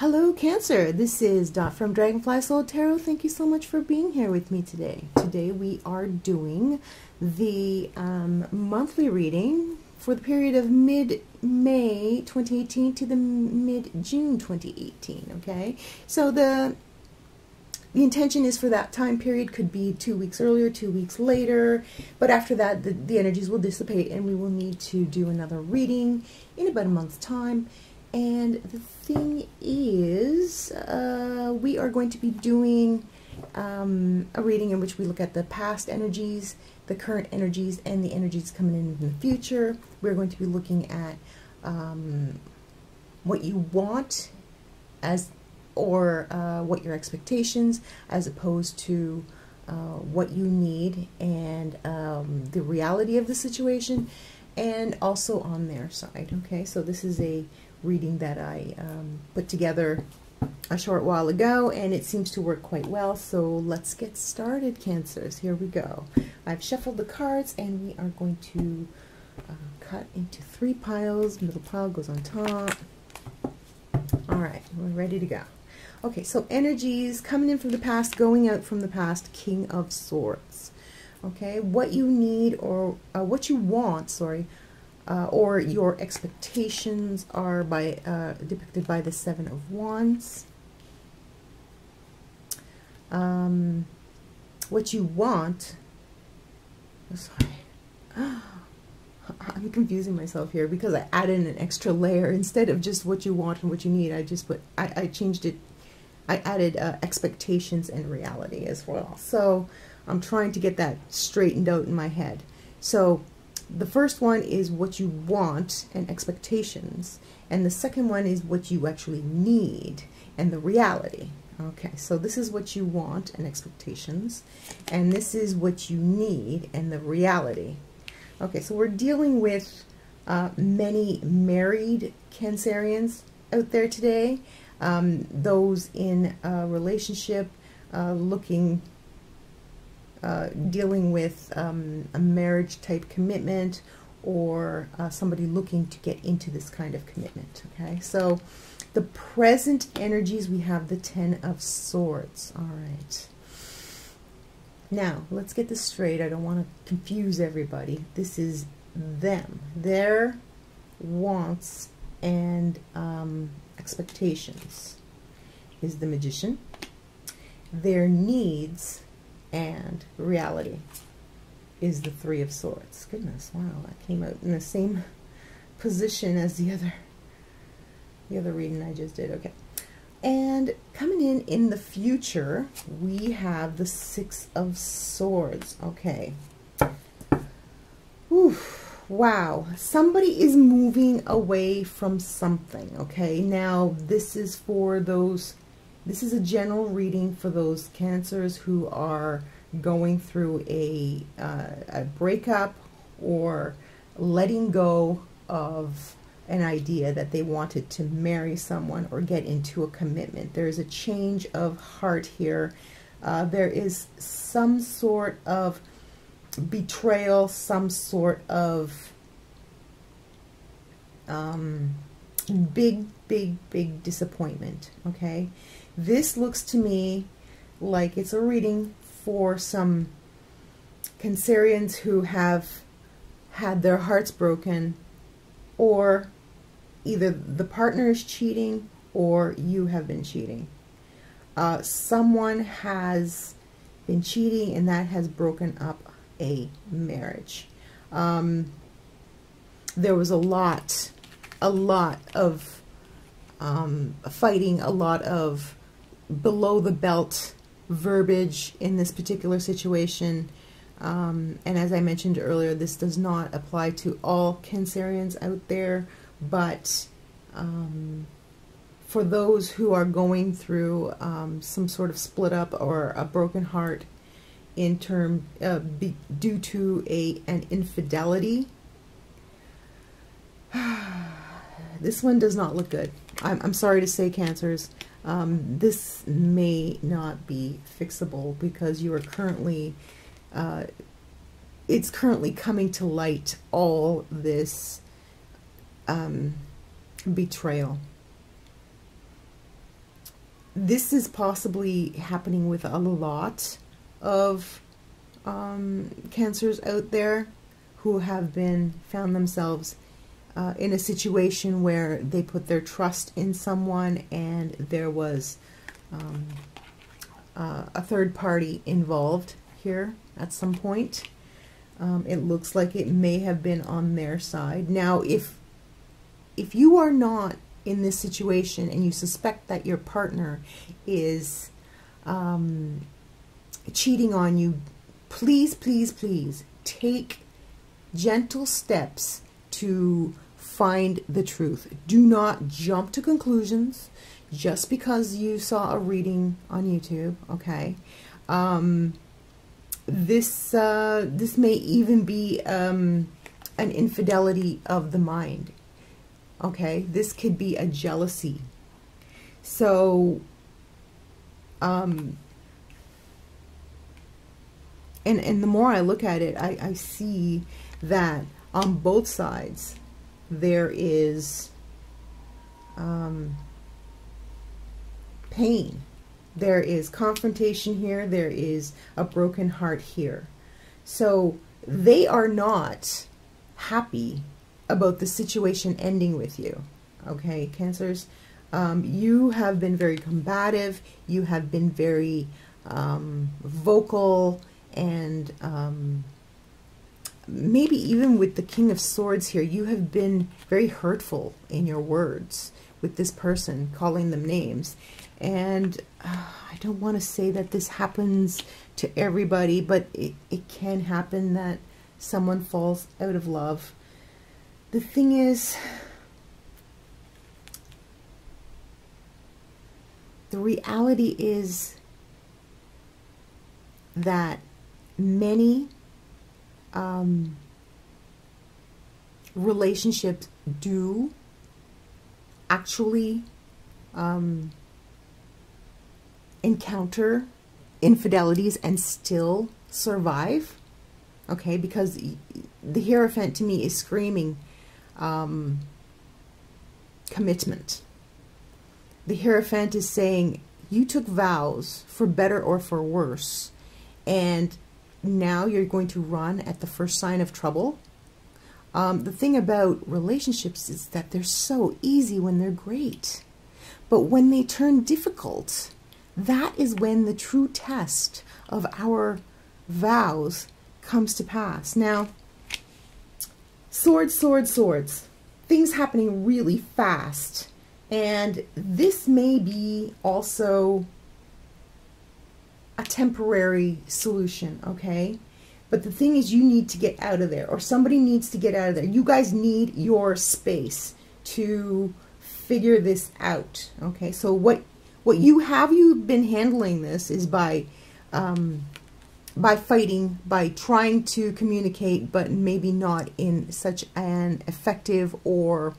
Hello Cancer, this is Dot from dragonflysoultarot. Thank you so much for being here with me today. Today we are doing the monthly reading for the period of mid-May 2018 to the mid-June 2018, okay? So the intention is for that time period, could be 2 weeks earlier, 2 weeks later, but after that the energies will dissipate and we will need to do another reading in about a month's time. And the thing is, we are going to be doing a reading in which we look at the past energies, the current energies, and the energies coming in the future. We're going to be looking at what you want or what your expectations, as opposed to what you need, and the reality of the situation, and also on their side. Okay, so this is a reading that I put together a short while ago, and it seems to work quite well. So let's get started, Cancers. Here we go. I've shuffled the cards, and we are going to cut into 3 piles. Middle pile goes on top. All right, we're ready to go. Okay, so energies coming in from the past, going out from the past. King of Swords. Okay, what you need, or what you want, sorry, or your expectations are depicted by the 7 of Wands. What you want, sorry, I'm confusing myself here because I added an extra layer instead of just what you want and what you need. I changed it. I added expectations and reality as well. So I'm trying to get that straightened out in my head. So the first one is what you want and expectations, and the second one is what you actually need and the reality. Okay, so this is what you want and expectations, and this is what you need and the reality. Okay, so we're dealing with many married Cancerians out there today, those in a relationship, dealing with a marriage type commitment, or somebody looking to get into this kind of commitment. Okay, so the present energies, we have the 10 of Swords. All right, now let's get this straight. I don't want to confuse everybody. This is them, their wants and expectations is the Magician. Their needs and reality is the 3 of Swords. Goodness, wow, that came out in the same position as the other reading I just did. Okay, and coming in the future, we have the 6 of Swords. Okay, oof, wow, somebody is moving away from something. Okay, now this is for those. This is a general reading for those Cancers who are going through a breakup or letting go of an idea that they wanted to marry someone or get into a commitment. There is a change of heart here. There is some sort of betrayal, some sort of big disappointment. Okay, this looks to me like it's a reading for some Cancerians who have had their hearts broken, or either the partner is cheating or you have been cheating. Someone has been cheating and that has broken up a marriage. There was a lot of fighting, a lot of below the belt verbiage in this particular situation, and as I mentioned earlier, this does not apply to all Cancerians out there, but for those who are going through some sort of split up or a broken heart due to an infidelity, this one does not look good. I'm sorry to say, Cancers, this may not be fixable because you are currently, it's currently coming to light, all this betrayal. this is possibly happening with a lot of Cancers out there who have found themselves in a situation where they put their trust in someone and there was a third party involved here at some point. It looks like it may have been on their side. Now, if you are not in this situation and you suspect that your partner is cheating on you, please, please, please take gentle steps to find the truth. Do not jump to conclusions just because you saw a reading on YouTube, okay? This may even be an infidelity of the mind, okay? This could be a jealousy. So, and the more I look at it, I see that on both sides there is pain. There is confrontation here. There is a broken heart here. So they are not happy about the situation ending with you. Okay, Cancers, you have been very combative. You have been very vocal, and maybe even with the King of Swords here, you have been very hurtful in your words with this person, calling them names. And I don't want to say that this happens to everybody, but it can happen that someone falls out of love. The thing is, the reality is that many relationships do actually encounter infidelities and still survive, okay? Because the Hierophant to me is screaming commitment. The Hierophant is saying, you took vows for better or for worse, and now you're going to run at the first sign of trouble. The thing about relationships is that they're so easy when they're great, but when they turn difficult, that is when the true test of our vows comes to pass. Now, swords, swords, swords. Things happening really fast. And this may be also a temporary solution, okay? But the thing is, you need to get out of there, or somebody needs to get out of there. You guys need your space to figure this out, okay? So what you've been handling this is by fighting, by trying to communicate, but maybe not in such an effective or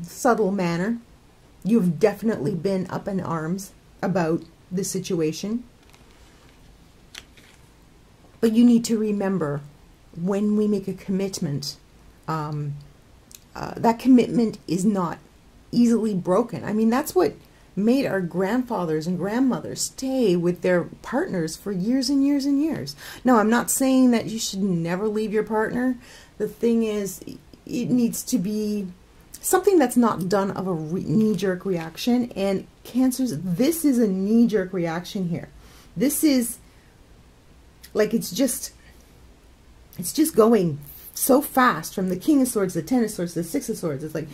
subtle manner. You've definitely been up in arms about the situation. But you need to remember, when we make a commitment, that commitment is not easily broken. I mean, that's what made our grandfathers and grandmothers stay with their partners for years and years and years. Now, I'm not saying that you should never leave your partner. The thing is, it needs to be something that's not done of a knee-jerk reaction. And Cancers, this is a knee-jerk reaction here. This is like, it's just going so fast from the King of Swords, the Ten of Swords, the Six of Swords. It's like,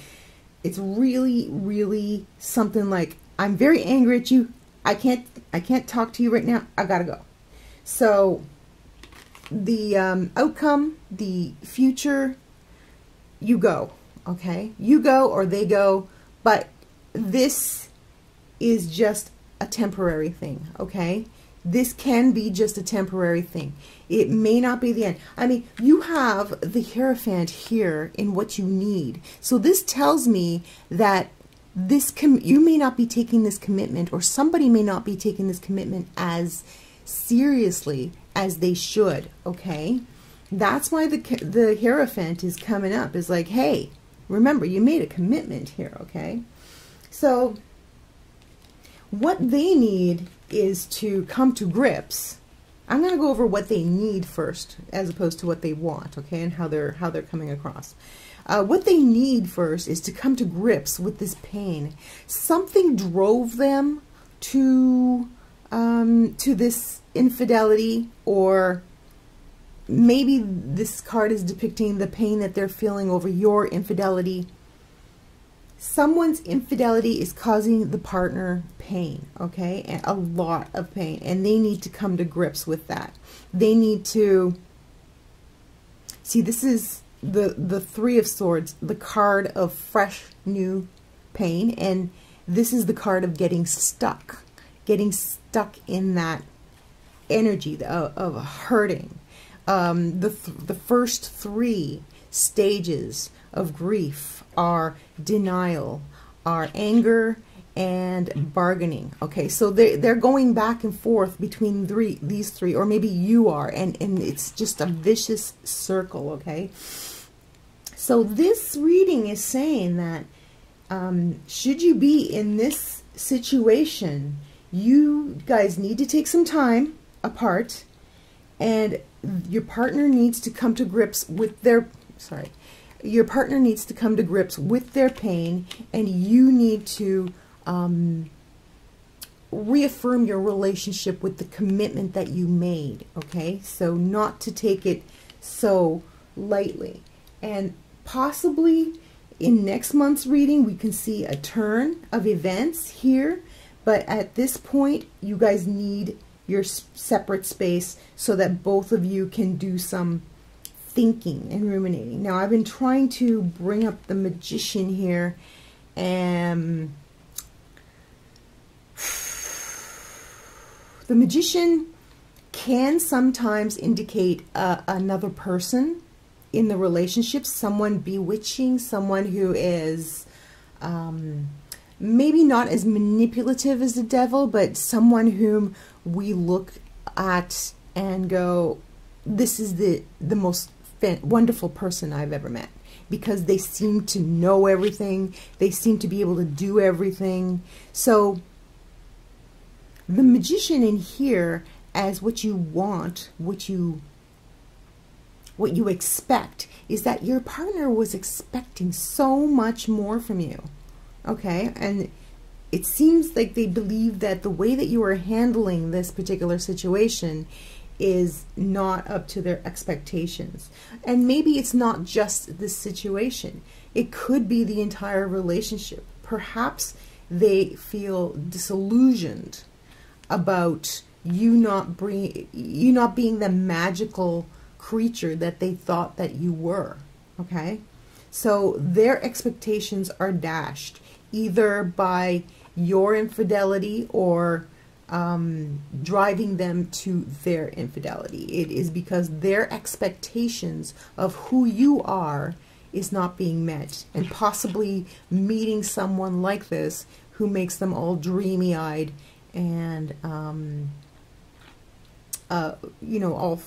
it's really, really something like, I'm very angry at you. I can't talk to you right now. I gotta go. So the outcome, the future, you go, okay? You go or they go, but this is just a temporary thing, okay? This can be just a temporary thing. It may not be the end. I mean, you have the Hierophant here in what you need. So this tells me that you may not be taking this commitment, or somebody may not be taking this commitment as seriously as they should, okay? That's why the Hierophant is coming up. Is like, hey, remember, you made a commitment here, okay? So what they need is to come to grips. I'm going to go over what they need first, as opposed to what they want, okay, and how they're coming across. What they need first is to come to grips with this pain. Something drove them to this infidelity, or maybe this card is depicting the pain that they're feeling over your infidelity. Someone's infidelity is causing the partner pain, okay, and a lot of pain, and they need to come to grips with that. They need to see, this is the Three of Swords, the card of fresh new pain, and this is the card of getting stuck in that energy of hurting. The first three stages of grief are denial, are anger, and bargaining. Okay, so they're going back and forth between these three, or maybe you are, and it's just a vicious circle. Okay, so this reading is saying that should you be in this situation, you guys need to take some time apart, and your partner needs to come to grips with their your partner needs to come to grips with their pain, and you need to reaffirm your relationship with the commitment that you made, okay? So not to take it so lightly. And possibly in next month's reading, we can see a turn of events here, but at this point, you guys need your separate space so that both of you can do some thinking and ruminating. Now, I've been trying to bring up the Magician here, and the Magician can sometimes indicate another person in the relationship, someone bewitching, someone who is maybe not as manipulative as the devil, but someone whom we look at and go, this is the most wonderful person I've ever met, because they seem to know everything, they seem to be able to do everything. So the Magician in here, as what you want, what you expect, is that your partner was expecting so much more from you, okay? And it seems like they believe that the way that you are handling this particular situation is not up to their expectations. And maybe it's not just this situation. It could be the entire relationship. Perhaps they feel disillusioned about you not being the magical creature that they thought that you were, okay? So their expectations are dashed, either by your infidelity or driving them to their infidelity. It is because their expectations of who you are is not being met, and possibly meeting someone like this who makes them all dreamy-eyed and you know,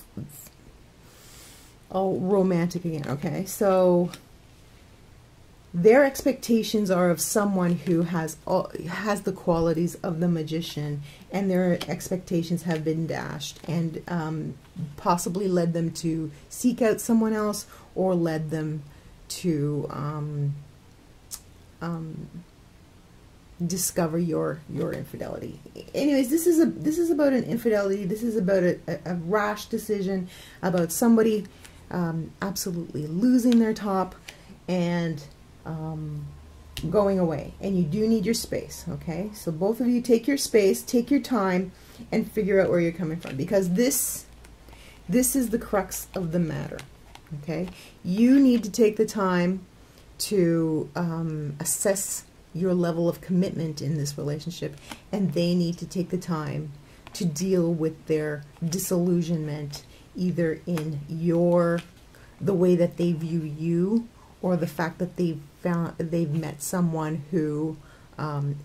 all romantic again. Okay, so their expectations are of someone who has the qualities of the Magician, and their expectations have been dashed, and possibly led them to seek out someone else, or led them to discover your infidelity. Anyways, this is about an infidelity. This is about a rash decision, about somebody absolutely losing their top and going away. And you do need your space, okay? So both of you take your space, take your time, and figure out where you're coming from, because this is the crux of the matter, okay? You need to take the time to assess your level of commitment in this relationship, and they need to take the time to deal with their disillusionment, either in the way that they view you, or the fact that they've met someone who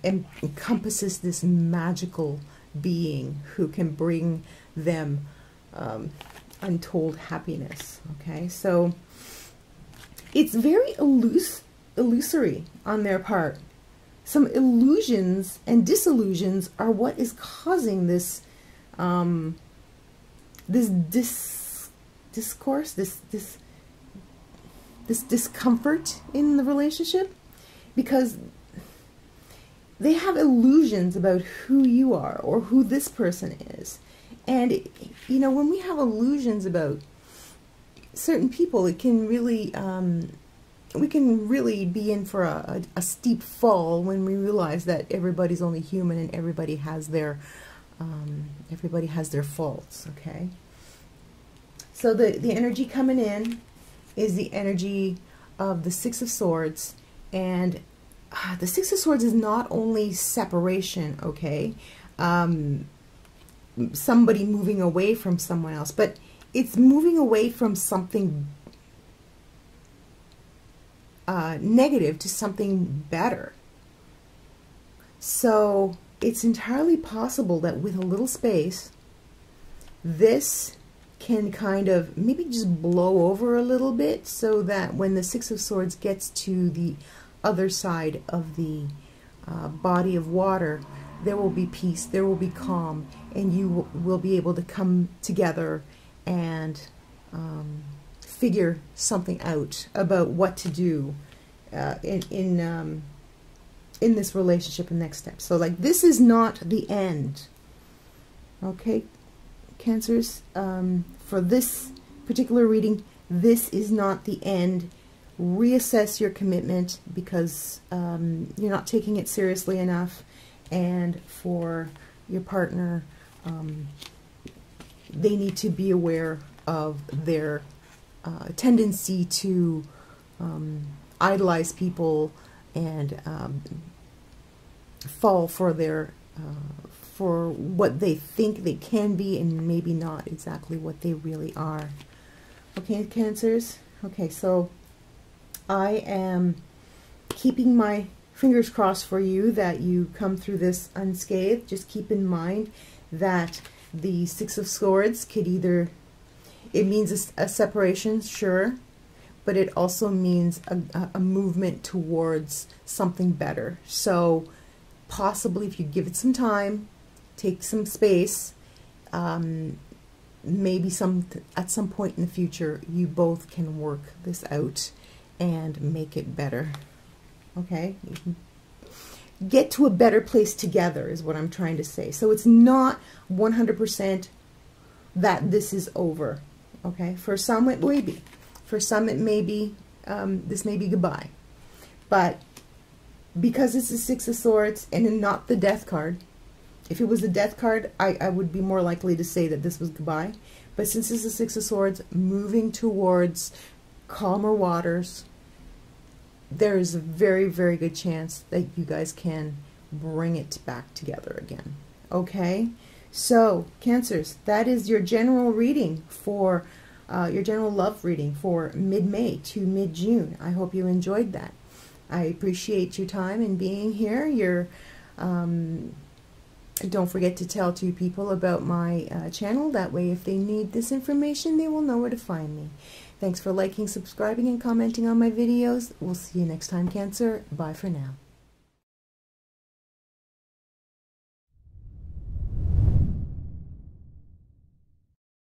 encompasses this magical being who can bring them untold happiness. Okay, so it's very illusory on their part. some illusions and disillusions are what is causing this discourse, this discomfort in the relationship, because they have illusions about who you are or who this person is. And you know, when we have illusions about certain people, it can really we can really be in for a steep fall when we realize that everybody's only human and everybody has their faults. Okay, so the energy coming in is the energy of the Six of Swords, and the Six of Swords is not only separation, okay, somebody moving away from someone else, but it's moving away from something negative to something better. So it's entirely possible that with a little space, this can kind of maybe just blow over a little bit, so that when the Six of Swords gets to the other side of the body of water, there will be peace, there will be calm, and you will be able to come together and figure something out about what to do in this relationship and next step. So like, this is not the end, okay, Cancers? For this particular reading, this is not the end. Reassess your commitment, because you're not taking it seriously enough, and for your partner, they need to be aware of their tendency to idolize people and fall for their for what they think they can be, and maybe not exactly what they really are. Okay, Cancers? Okay, so I am keeping my fingers crossed for you that you come through this unscathed. Just keep in mind that the Six of Swords could either, it means a separation, sure, but it also means a movement towards something better. So possibly, if you give it some time, take some space, maybe at some point in the future, you both can work this out and make it better. Okay? Get to a better place together is what I'm trying to say. So it's not 100% that this is over. Okay? For some it may be. For some it may be, this may be goodbye. But because it's the Six of Swords and not the Death card, if it was the Death card, I would be more likely to say that this was goodbye. But since it's the Six of Swords, moving towards calmer waters, there is a very, very good chance that you guys can bring it back together again. Okay? So, Cancers, that is your general reading for, your general love reading for mid-May to mid-June. I hope you enjoyed that. I appreciate your time and being here. Don't forget to tell 2 people about my channel. That way, if they need this information, they will know where to find me. Thanks for liking, subscribing, and commenting on my videos. We'll see you next time, Cancer. Bye for now.